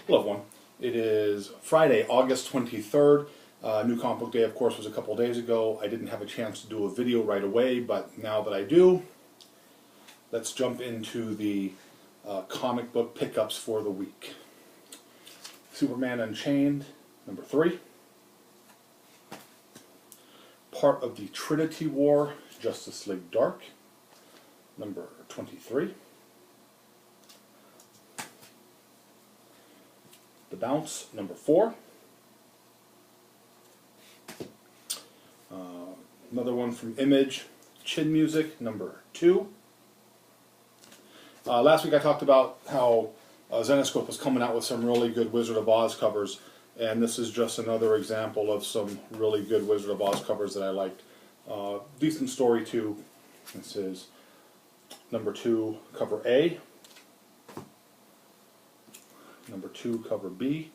Hello everyone. It is Friday, August 23rd. New Comic Book Day, of course, was a couple days ago. I didn't have a chance to do a video right away, but now that I do, let's jump into the comic book pickups for the week. Superman Unchained, number 3. Part of the Trinity War, Justice League Dark, number 23. The Bounce, number 4. Another one from Image, Chin Music, number 2. Last week I talked about how Zenescope was coming out with some really good Wizard of Oz covers, and this is just another example of some really good Wizard of Oz covers that I liked. Decent story too. This is number 2, cover A. Number 2, cover B.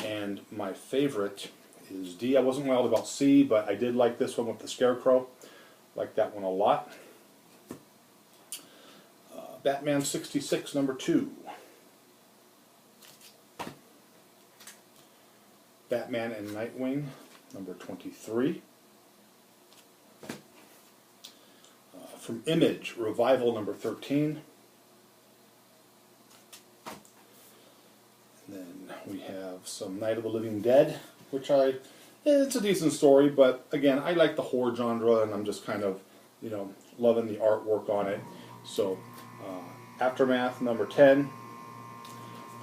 And my favorite is D. I wasn't wild about C, but I did like this one with the Scarecrow. Like that one a lot. Batman 66, number 2. Batman and Nightwing, number 23. From Image, Revival, number 13. And then we have some Night of the Living Dead, which it's a decent story, but again, I like the horror genre, and I'm just kind of, loving the artwork on it. So, Aftermath, number 10.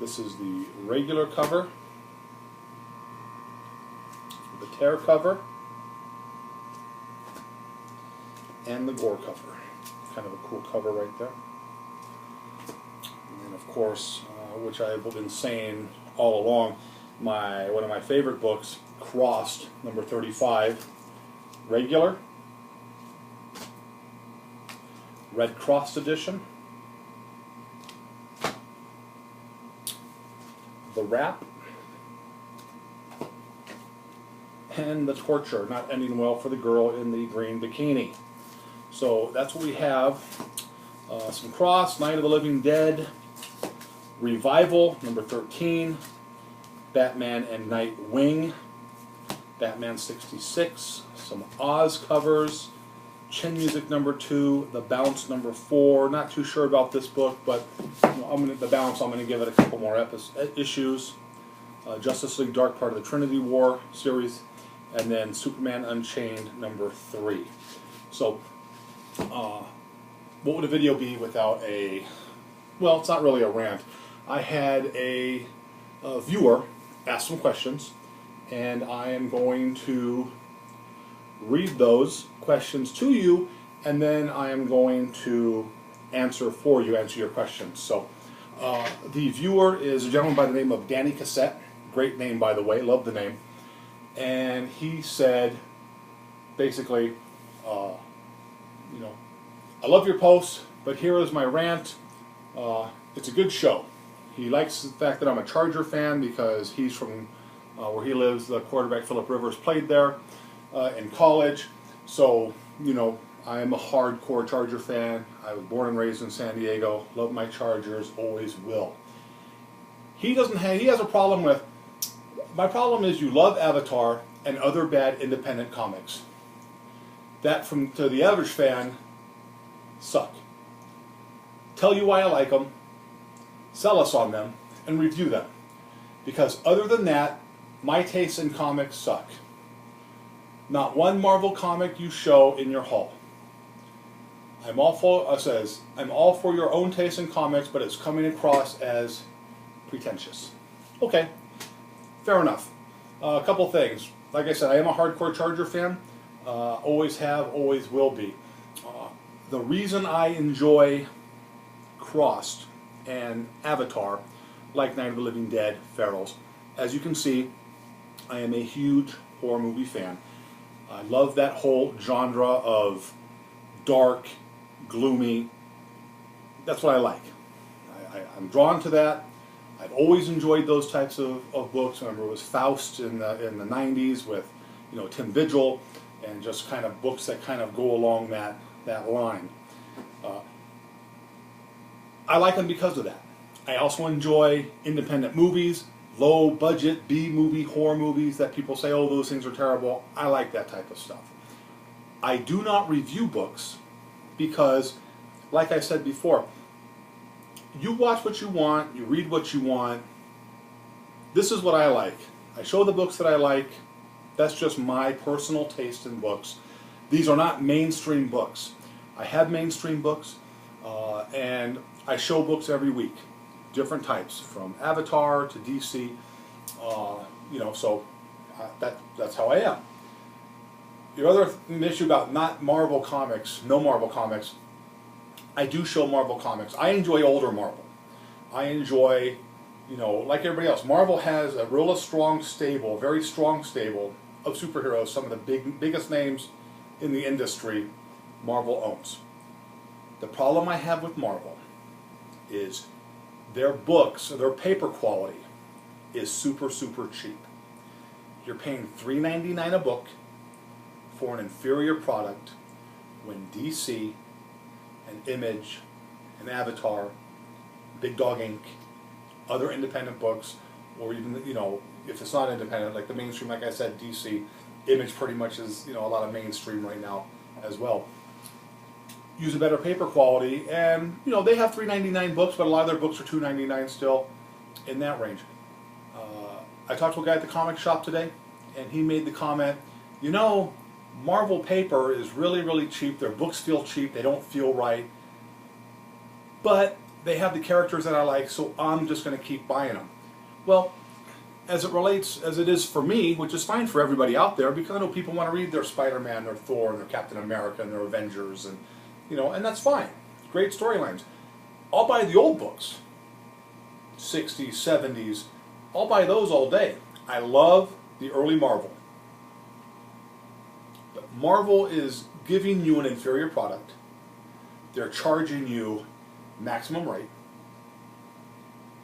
This is the regular cover, the tear cover, and the gore cover. Kind of a cool cover right there. And then, of course, which I've been saying all along, one of my favorite books, Crossed, number 35, regular, Red Cross edition, the Wrap, and the Torture, not ending well for the girl in the green bikini. So that's what we have. Some Cross, Night of the Living Dead, Revival, number 13, Batman and Nightwing, Batman 66, some Oz covers, Chin Music number 2, The Bounce number 4. Not too sure about this book, but The Bounce, I'm going to give it a couple more issues. Justice League Dark, part of the Trinity War series, and then Superman Unchained number 3. So, what would a video be without well, it's not really a rant. I had a viewer ask some questions, and I am going to read those questions to you, and then I am going to answer your questions. So, the viewer is a gentleman by the name of Danny Cassette. Great name, by the way. Love the name. And he said, basically, I love your posts, but here is my rant. It's a good show. He likes the fact that I'm a Charger fan because he's from where he lives. The quarterback, Phillip Rivers, played there in college. So, I am a hardcore Charger fan. I was born and raised in San Diego. Love my Chargers, always will. He has a problem with, my problem is you love Avatar and other bad independent comics. That, to the average fan, suck. Tell you why I like them, sell us on them, and review them. Because other than that, my tastes in comics suck. Not one Marvel comic you show in your haul. I'm all for your own taste in comics, but it's coming across as pretentious. Okay, fair enough. A couple things. Like I said, I am a hardcore Charger fan. Always have, always will be. The reason I enjoy Crossed and Avatar, like Night of the Living Dead, Ferals, as you can see, I am a huge horror movie fan. I love that whole genre of dark, gloomy. That's what I like. I'm drawn to that. I've always enjoyed those types of books. I remember it was Faust in the 90s with Tim Vigil, and just kind of books that kind of go along that line. I like them because of that. I also enjoy independent movies, low budget B movie horror movies that people say, oh, those things are terrible. I like that type of stuff. I do not review books because, like I said before, you watch what you want, you read what you want. This is what I like. I show the books that I like. That's just my personal taste in books. These are not mainstream books. I have mainstream books, and I show books every week, different types, from Avatar to DC. So that's how I am. The other issue about not Marvel Comics, no Marvel Comics, I do show Marvel Comics. I enjoy older Marvel. I enjoy, like everybody else, Marvel has a real strong stable, very strong stable of superheroes. Some of the biggest names in the industry, Marvel owns. The problem I have with Marvel is their books, their paper quality is super, super cheap. You're paying $3.99 a book for an inferior product when DC and Image and Avatar, Big Dog Inc., other independent books, or even, if it's not independent, like the mainstream, like I said, DC, Image pretty much is, a lot of mainstream right now as well, use a better paper quality, and, they have $3.99 books, but a lot of their books are $2.99 still, in that range. I talked to a guy at the comic shop today, and he made the comment, Marvel paper is really, really cheap. Their books feel cheap. They don't feel right. But they have the characters that I like, so I'm just going to keep buying them. Well, as it is for me, which is fine for everybody out there, because I know people want to read their Spider-Man, their Thor, and their Captain America, and their Avengers, and and that's fine. Great storylines. I'll buy the old books, 60s, 70s. I'll buy those all day. I love the early Marvel. But Marvel is giving you an inferior product. They're charging you maximum rate.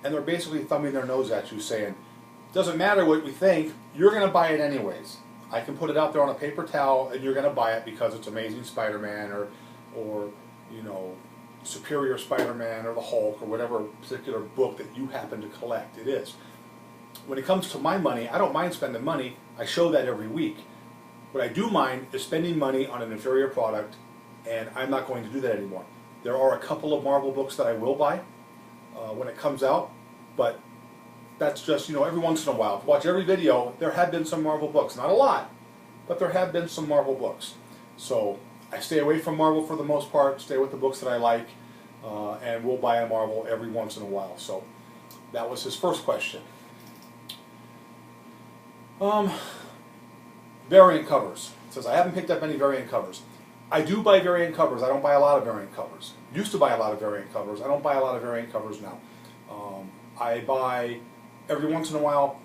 And they're basically thumbing their nose at you saying, doesn't matter what we think, you're going to buy it anyways. I can put it out there on a paper towel and you're going to buy it because it's Amazing Spider-Man or Superior Spider-Man or the Hulk or whatever particular book that you happen to collect. It is. When it comes to my money, I don't mind spending money. I show that every week. What I do mind is spending money on an inferior product, and I'm not going to do that anymore. There are a couple of Marvel books that I will buy when it comes out, but that's just, every once in a while. If you watch every video, there have been some Marvel books. Not a lot, but there have been some Marvel books. So I stay away from Marvel for the most part, stay with the books that I like, and we'll buy a Marvel every once in a while. So that was his first question. Variant covers. It says, I haven't picked up any variant covers. I do buy variant covers. I don't buy a lot of variant covers. Used to buy a lot of variant covers. I don't buy a lot of variant covers now. I buy every once in a while.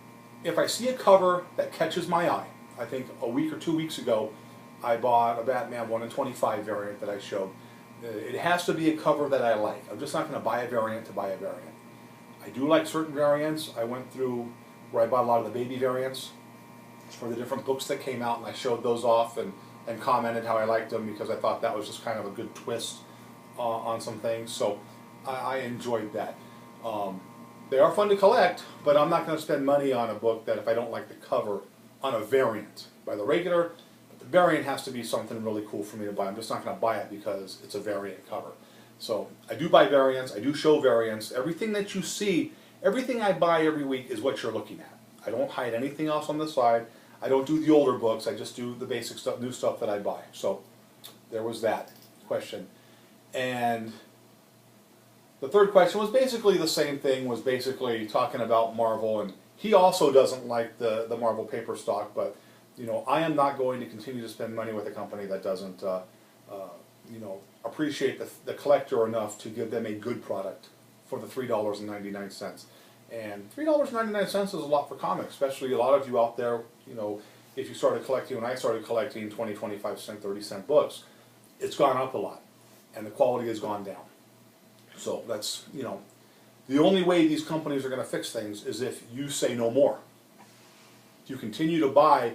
If I see a cover that catches my eye, I think a week or 2 weeks ago, I bought a Batman 1 in 25 variant that I showed. It has to be a cover that I like. I'm just not going to buy a variant to buy a variant. I do like certain variants. I went through where I bought a lot of the baby variants for the different books that came out, and I showed those off and commented how I liked them because I thought that was just kind of a good twist on some things. So I enjoyed that. They are fun to collect, but I'm not going to spend money on a book that if I don't like the cover on a variant. By the regular, but the variant has to be something really cool for me to buy. I'm just not going to buy it because it's a variant cover. So I do buy variants. I do show variants. Everything that you see, everything I buy every week is what you're looking at. I don't hide anything else on the side. I don't do the older books. I just do the basic stuff, new stuff that I buy. So there was that question. And the third question was basically the same thing, was basically talking about Marvel, and he also doesn't like the Marvel paper stock, but I am not going to continue to spend money with a company that doesn't appreciate the collector enough to give them a good product for the $3.99. And $3.99 is a lot for comics, especially a lot of you out there, if you started collecting, when I started collecting 20, 25 cent, 30 cent books, it's gone up a lot, and the quality has gone down. So that's, the only way these companies are going to fix things is if you say no more. If you continue to buy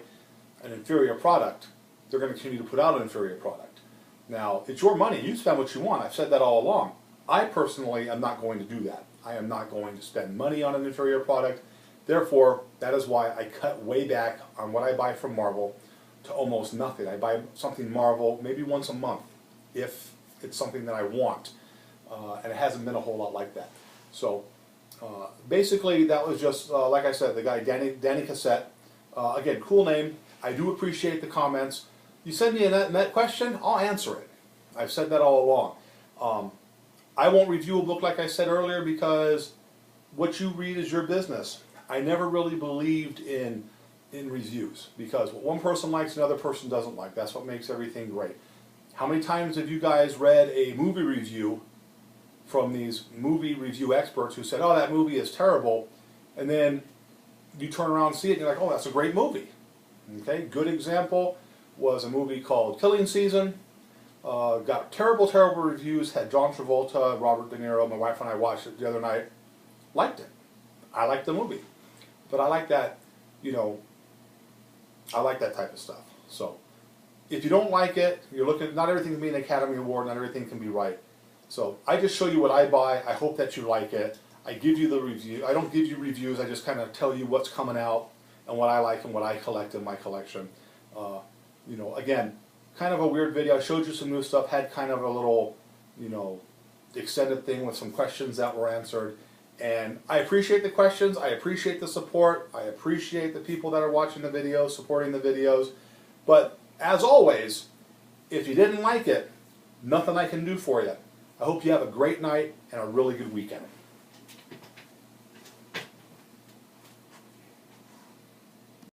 an inferior product, they're going to continue to put out an inferior product. Now, it's your money. You spend what you want. I've said that all along. I personally am not going to do that. I am not going to spend money on an inferior product. Therefore, that is why I cut way back on what I buy from Marvel to almost nothing. I buy something Marvel maybe once a month if it's something that I want. And it hasn't been a whole lot like that. So basically that was just, like I said, the guy Danny Cassette. Again, cool name. I do appreciate the comments. You send me a net question, I'll answer it. I've said that all along. I won't review a book like I said earlier because what you read is your business. I never really believed in reviews because what one person likes another person doesn't like. That's what makes everything great. How many times have you guys read a movie review from these movie review experts who said, oh, that movie is terrible, and then you turn around and see it and you're like, oh, that's a great movie. Okay, good example was a movie called Killing Season. Got terrible, terrible reviews, had John Travolta, Robert De Niro. My wife and I watched it the other night. Liked it. I liked the movie. But I like that, you know, I like that type of stuff. So, if you don't like it, you're looking, not everything can be an Academy Award, not everything can be right. So, I just show you what I buy. I hope that you like it. I give you the review. I don't give you reviews, I just kind of tell you what's coming out and what I like and what I collect in my collection. You know, again, kind of a weird video. I showed you some new stuff, had kind of a little, you know, extended thing with some questions that were answered. And I appreciate the questions, I appreciate the support, I appreciate the people that are watching the videos, supporting the videos. But as always, if you didn't like it, nothing I can do for you. I hope you have a great night and a really good weekend.